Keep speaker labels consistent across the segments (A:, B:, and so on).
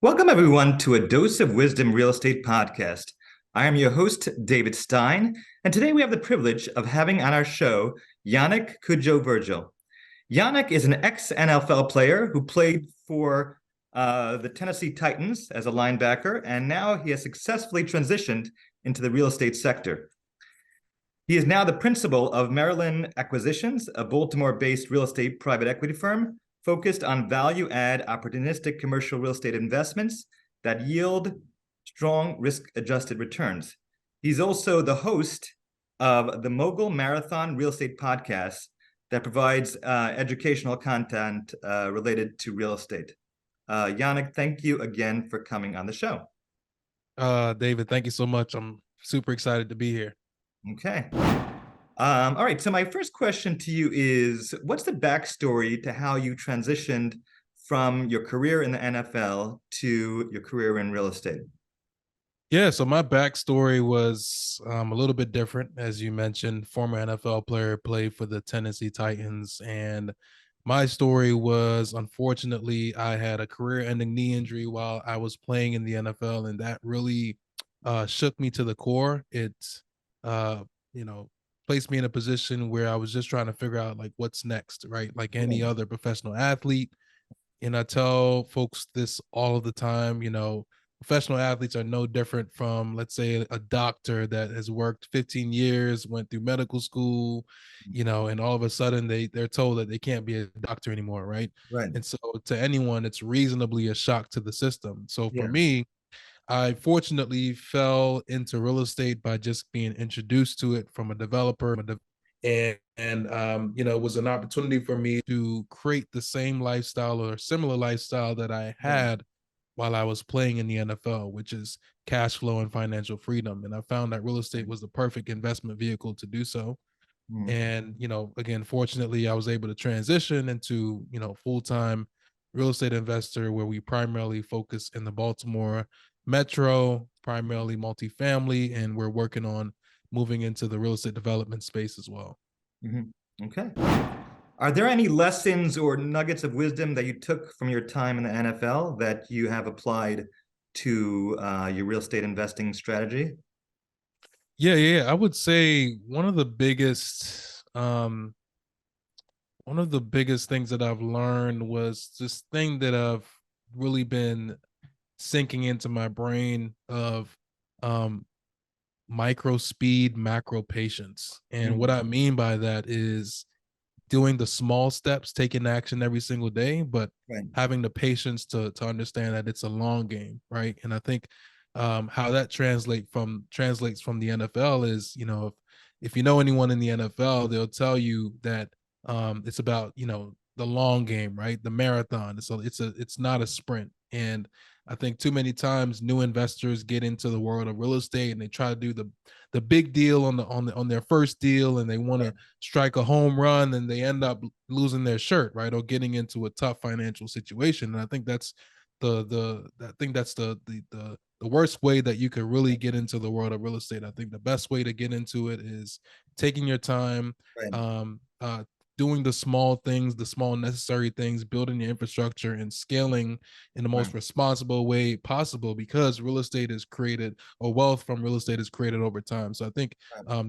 A: Welcome, everyone, to a Dose of Wisdom Real Estate podcast. I am your host, David Stein, and today we have the privilege of having on our show Yannick Cudjoe-Virgil. Yannick is an ex-NFL player who played for the Tennessee Titans as a linebacker, and now he has successfully transitioned into the real estate sector. He is now the principal of Merlynn Acquisitions, a Baltimore-based real estate private equity firm focused on value-add opportunistic commercial real estate investments that yield strong risk-adjusted returns. He's also the host of the Mogul Marathon real estate podcast that provides educational content related to real estate. Yannick, thank you again for coming on the show.
B: David, thank you so much. I'm super excited to be here.
A: Okay. All right, so my first question to you is, what's the backstory to how you transitioned from your career in the NFL to your career in real estate?
B: Yeah, so my backstory was a little bit different. As you mentioned, former NFL player, played for the Tennessee Titans. And my story was, unfortunately, I had a career-ending knee injury while I was playing in the NFL, and that really shook me to the core. It, uh, you know, placed me in a position where I was just trying to figure out like what's next, right? Like any other professional athlete. And I tell folks this all of the time, professional athletes are no different from, let's say, a doctor that has worked 15 years, went through medical school, and all of a sudden they're told that they can't be a doctor anymore, right?
A: Right.
B: And so to anyone, it's reasonably a shock to the system. So for
A: Yeah.
B: me, I fortunately fell into real estate by just being introduced to it from a developer, and it was an opportunity for me to create the same lifestyle or similar lifestyle that I had while I was playing in the NFL, which is cash flow and financial freedom. And I found that real estate was the perfect investment vehicle to do so. And, again, fortunately, I was able to transition into, full-time real estate investor where we primarily focus in the Baltimore metro, primarily multifamily, and we're working on moving into the real estate development space as well.
A: Okay. Are there any lessons or nuggets of wisdom that you took from your time in the NFL that you have applied to your real estate investing strategy?
B: Yeah. I would say one of the biggest things that I've learned was this thing that I've really been sinking into my brain of um micro speed, macro patience. And what I mean by that is doing the small steps, taking action every single day, but
A: Right.
B: having the patience to understand that it's a long game, right? And I think how that translates from the NFL is, if you know anyone in the NFL, they'll tell you that it's about the long game, right? The marathon. So it's not a sprint. And I think too many times new investors get into the world of real estate and they try to do the big deal on their first deal, and they want to strike a home run, and they end up losing their shirt, right, or getting into a tough financial situation. And I think that's the worst way that you could really get into the world of real estate. I think the best way to get into it is taking your time,
A: Right.
B: doing the small things, the small necessary things, building your infrastructure and scaling in the most responsible way possible, because real estate is created, or wealth from real estate is created over time. So I think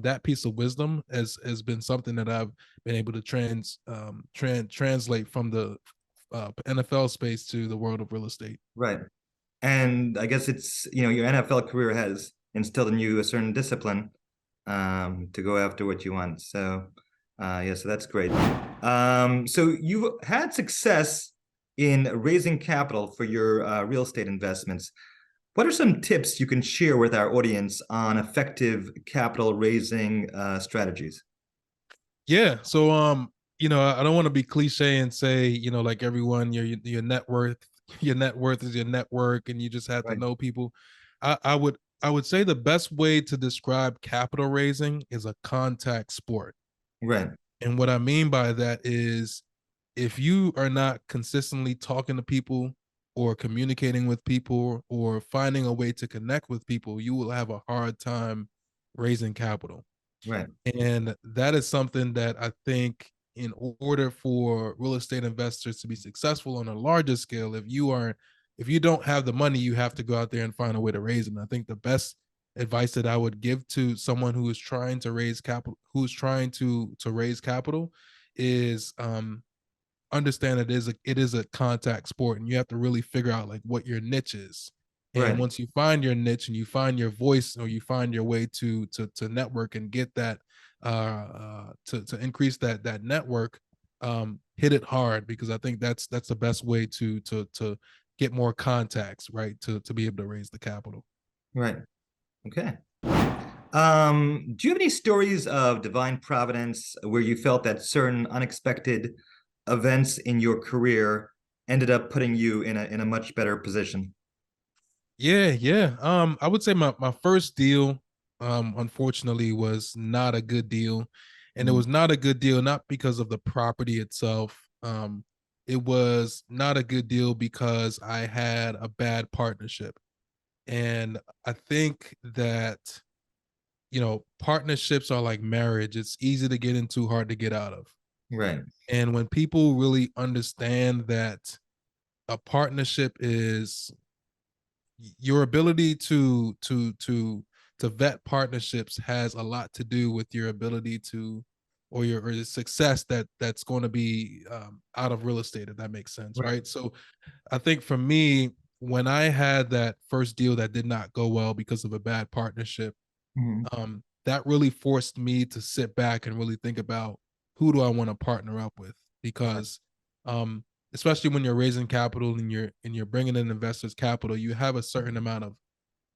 B: that piece of wisdom has been something that I've been able to translate from the NFL space to the world of real estate.
A: Right. And I guess it's, your NFL career has instilled in you a certain discipline to go after what you want. So, so that's great. So you've had success in raising capital for your real estate investments. What are some tips you can share with our audience on effective capital raising strategies?
B: Yeah. So, I don't want to be cliche and say, like everyone, your net worth, your net worth is your network, and you just have to know people. I would say the best way to describe capital raising is a contact sport.
A: Right.
B: And what I mean by that is, if you are not consistently talking to people or communicating with people or finding a way to connect with people, you will have a hard time raising capital.
A: Right.
B: And that is something that I think, in order for real estate investors to be successful on a larger scale, if you are if you don't have the money, you have to go out there and find a way to raise it. And I think the best advice that I would give to someone who is trying to raise capital, who's trying to raise capital, is understand it is a contact sport, and you have to really figure out like what your niche is. And
A: Right.
B: once you find your niche and you find your voice, or you find your way to network and get that to increase that network, hit it hard, because I think that's the best way to get more contacts, right, to be able to raise the capital.
A: Right. Okay. Do you have any stories of divine providence where you felt that certain unexpected events in your career ended up putting you in a much better position?
B: Yeah, yeah. I would say my first deal, unfortunately, was not a good deal, and it
A: Mhm.
B: was not a good deal not because of the property itself. It was not a good deal because I had a bad partnership, and I think that partnerships are like marriage. It's easy to get into, hard to get out of.
A: Right.
B: And when people really understand that a partnership is your ability to vet partnerships has a lot to do with your ability to or the success that's going to be out of real estate, if that makes sense,
A: Right.
B: right? So I think for me, when I had that first deal that did not go well because of a bad partnership,
A: Mhm.
B: that really forced me to sit back and really think about who do I want to partner up with,
A: Right.
B: because um, especially when you're raising capital and you're bringing in investors capital, you have a certain amount of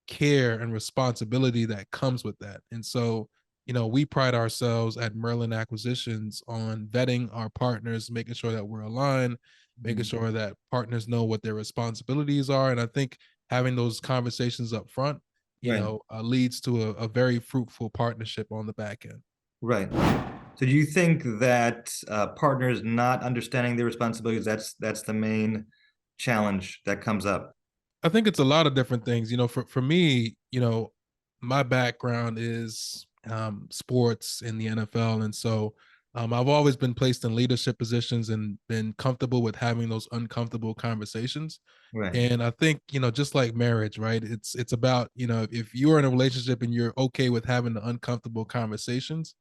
B: care and responsibility that comes with that. And so, we pride ourselves at Merlynn Acquisitions on vetting our partners, making sure that we're aligned, making
A: Mhm.
B: sure that partners know what their responsibilities are. And I think having those conversations up front,
A: Right.
B: leads to a very fruitful partnership on the back end.
A: Right. So do you think that partners not understanding their responsibilities, that's the main challenge that comes up?
B: I think it's a lot of different things. For me, my background is sports in the NFL, and so I've always been placed in leadership positions and been comfortable with having those uncomfortable conversations.
A: Right.
B: And I think just like marriage, right? It's about if you're in a relationship and you're okay with having the uncomfortable conversations,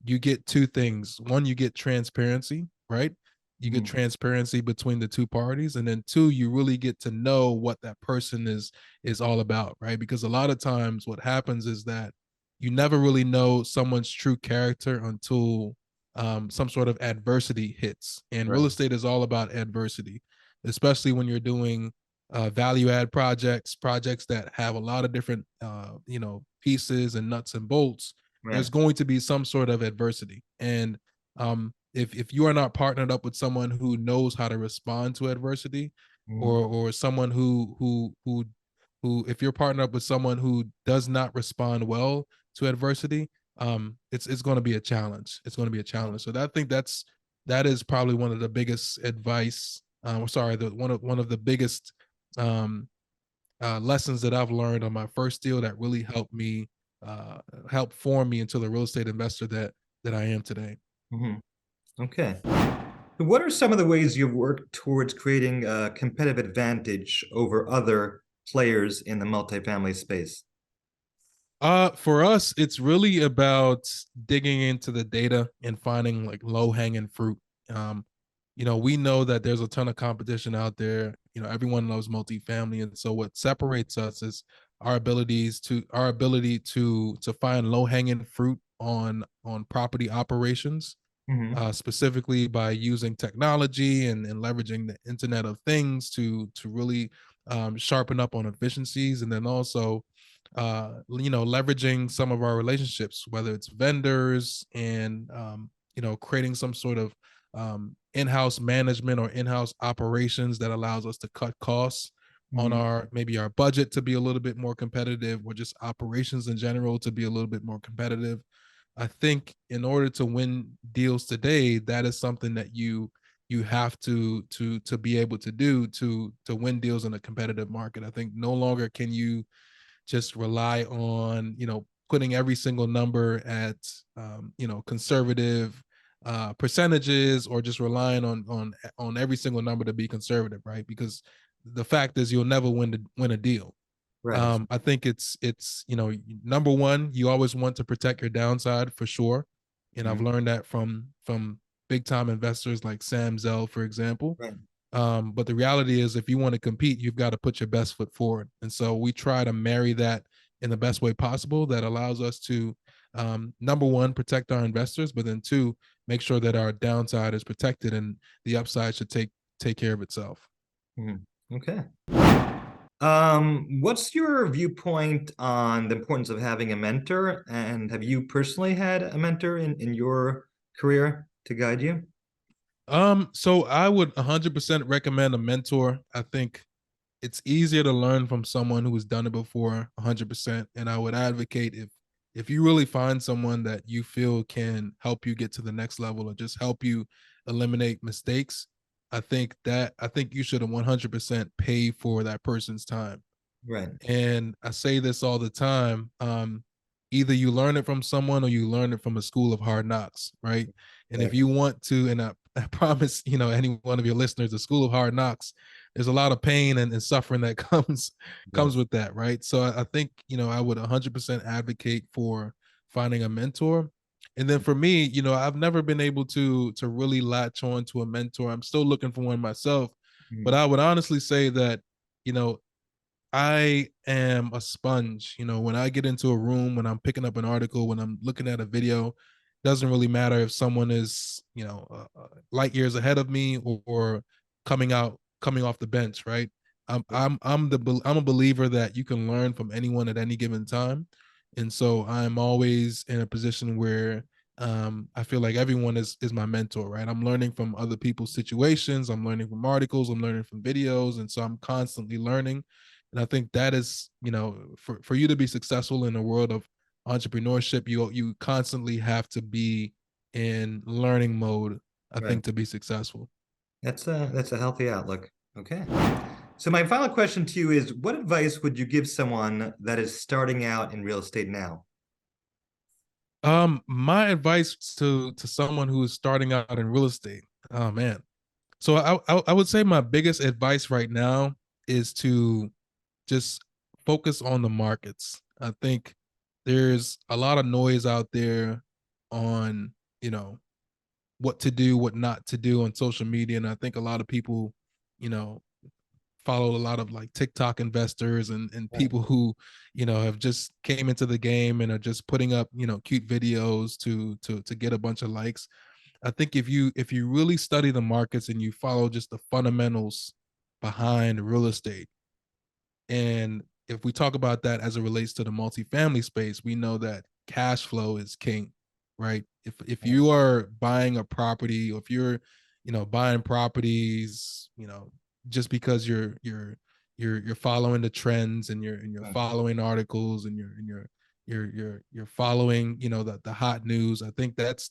B: you get two things. One, you get transparency, right? You get
A: Mhm.
B: transparency between the two parties, and then two, you really get to know what that person is all about, right? Because a lot of times what happens is that you never really know someone's true character until some sort of adversity hits. And
A: Right.
B: real estate is all about adversity, especially when you're doing value add projects that have a lot of different pieces and nuts and bolts.
A: Right.
B: There's going to be some sort of adversity. And if you are not partnered up with someone who knows how to respond to adversity,
A: Mhm.
B: or someone who if you're partnered up with someone who does not respond well to adversity, it's going to be a challenge. It's going to be a challenge. So I think that is probably one of the biggest advice. Sorry, the one of the biggest um, lessons that I've learned on my first deal that really helped me help form me into the real estate investor that I am today.
A: Mhm. Okay. What are some of the ways you've worked towards creating a competitive advantage over other players in the multifamily space?
B: For us, it's really about digging into the data and finding like low hanging fruit. Um, we know that there's a ton of competition out there. Everyone loves multifamily, and so what separates us is our ability to find low hanging fruit on property operations,
A: Hmm.
B: specifically by using technology and leveraging the Internet of Things to really sharpen up on efficiencies, and then also leveraging some of our relationships, whether it's vendors and creating some sort of in-house management or in-house operations that allows us to cut costs on
A: Hmm.
B: our maybe our budget to be a little bit more competitive, or just operations in general to be a little bit more competitive. I think in order to win deals today, that is something that you have to be able to do to win deals in a competitive market. I think no longer can you just rely on putting every single number at conservative percentages, or just relying on every single number to be conservative, right? Because the fact is you'll never win a deal.
A: Right.
B: I think it's number one, you always want to protect your downside for sure, and I've
A: Mhm.
B: learned that from big time investors like Sam Zell, for example.
A: Right.
B: But the reality is, if you want to compete, you've got to put your best foot forward, and so we try to marry that in the best way possible. That allows us to, number one, protect our investors, but then two, make sure that our downside is protected and the upside should take care of itself.
A: Mhm. Okay. What's your viewpoint on the importance of having a mentor? And have you personally had a mentor in your career to guide you?
B: So I would 100% recommend a mentor. I think it's easier to learn from someone who has done it before 100%, and I would advocate if you really find someone that you feel can help you get to the next level or just help you eliminate mistakes. I think you should 100% pay for that person's time.
A: Right.
B: And I say this all the time. Either you learn it from someone or you learn it from a school of hard knocks, right? And if you
A: Exactly.
B: want to, and I promise, any one of your listeners, the school of hard knocks, there's a lot of pain and suffering that comes
A: Yes.
B: with that, right? So I think, I would 100% advocate for finding a mentor. And then for me, I've never been able to really latch on to a mentor. I'm still looking for one myself, but
A: Mhm.
B: I would honestly say that, you know, I am a sponge. When I get into a room, when I'm picking up an article, when I'm looking at a video, doesn't really matter if someone is, light years ahead of me or coming off the bench, right? I'm a believer that you can learn from anyone at any given time, and so I'm always in a position where I feel like everyone is my mentor, right? I'm learning from other people's situations, I'm learning from articles, I'm learning from videos, and so I'm constantly learning. And I think that is, for you to be successful in the world of entrepreneurship, you constantly have to be in learning mode, I
A: Right.
B: think, to be successful.
A: That's a healthy outlook. Okay. So my final question to you is, what advice would you give someone that is starting out in real estate now?
B: My advice to someone who is starting out in real estate. Oh man. So I would say my biggest advice right now is to just focus on the markets. I think there's a lot of noise out there on, what to do, what not to do on social media. And I think a lot of people, you know, follow a lot of like TikTok investors and
A: Right.
B: people who, have just came into the game and are just putting up, cute videos to get a bunch of likes. I think if you really study the markets and you follow just the fundamentals behind real estate, and if we talk about that as it relates to the multifamily space, we know that cash flow is king, right? If
A: Right.
B: you are buying a property, or if you're, buying properties, just because you're following the trends and you're
A: Right.
B: following articles and you're following, the hot news. I think that's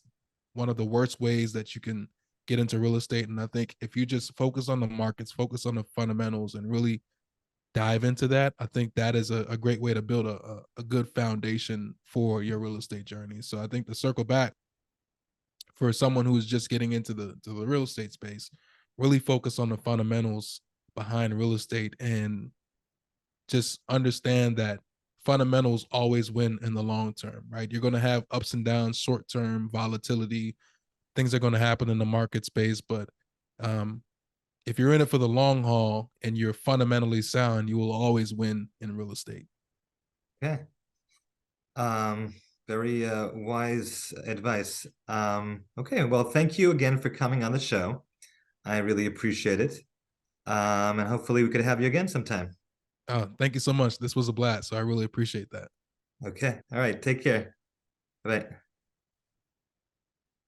B: one of the worst ways that you can get into real estate. And I think if you just focus on the markets, focus on the fundamentals, and really dive into that, I think that is a great way to build a good foundation for your real estate journey. So I think to circle back, for someone who is just getting into the real estate space, really focus on the fundamentals behind real estate and just understand that fundamentals always win in the long term, right? You're going to have ups and downs, short term volatility, things are going to happen in the market space, but um, if you're in it for the long haul and you're fundamentally sound, you will always win in real estate.
A: Okay. Um, Very wise advice. Okay, well, thank you again for coming on the show. I really appreciate it. And hopefully we could have you again sometime.
B: Thank you so much. This was a blast. So I really appreciate that.
A: Okay. All right. Take care. Bye.